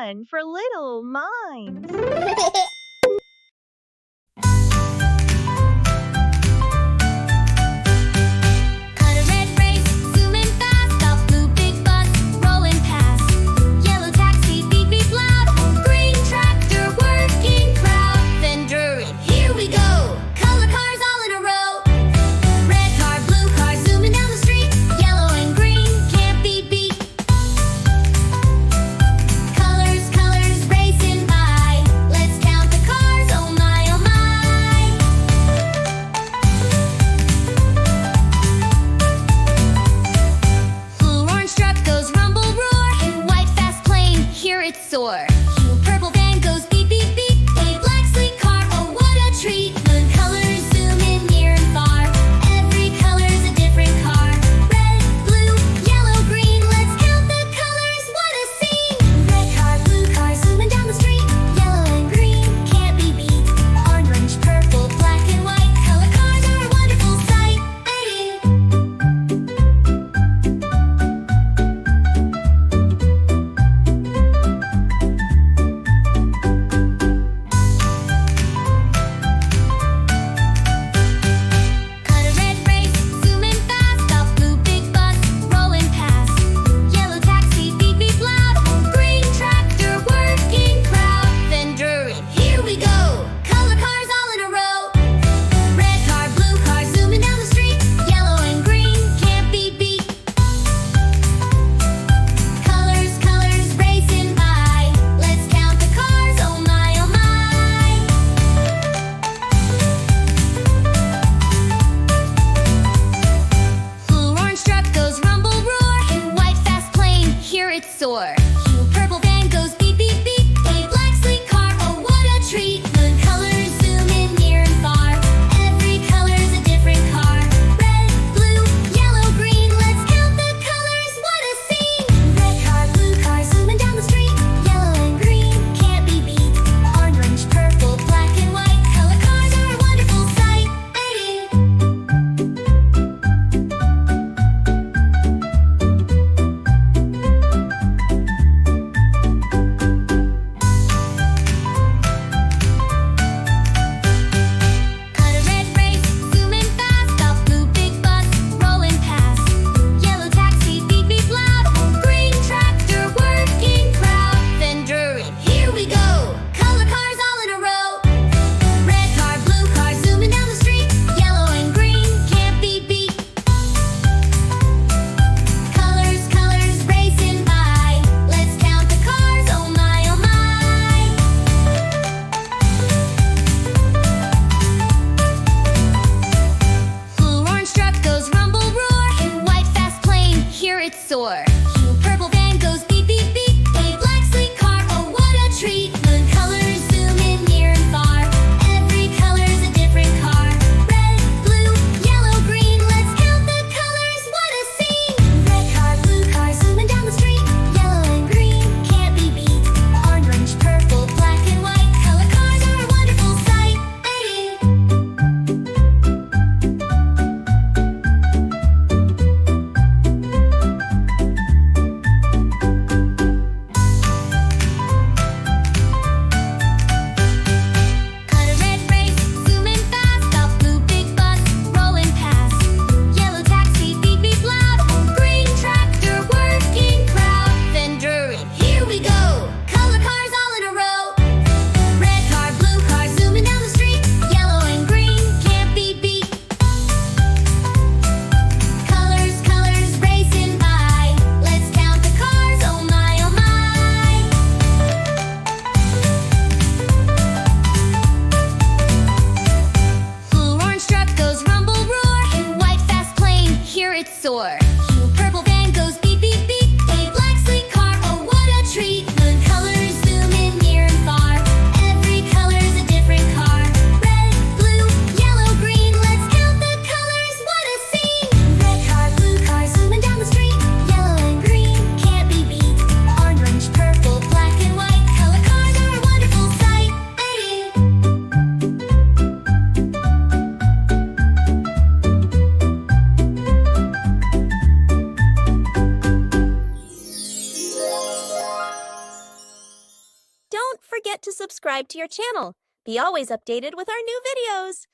fun for little minds. Soar. Purple van goes beep, beep, beep. A black sleek car, oh what a treat. The colors zoom in near and far. Every color's a different car. Red, blue, yellow, green. Let's count the colors, what a scene. Red car, blue car, zooming down the street. Yellow and green, can't be beat. Orange, purple, black and white. Color cars are a wonderful sight. Soar. Purple van goes beep, beep, beep. A black sleek car, oh what a treat. The colors zoom in near and far. Every color's a different car. Red, blue, yellow, green. Let's count the colors, what a scene. Red car, blue car, zooming down the street. Yellow and green, can't be beat. Orange, purple, black and white. Color cars are a wonderful sight. Soar. Purple van goes beep, beep, beep. A black sleek car, oh what a treat. The colors zoom in near and far. Every color's a different car. Red, blue, yellow, green. Let's count the colors, what a scene. Red car, blue car, zooming down the street. Yellow and green, can't be beat. Orange, purple, black and white. Color cars are a wonderful sight. forget to subscribe to your channel. Be always updated with our new videos.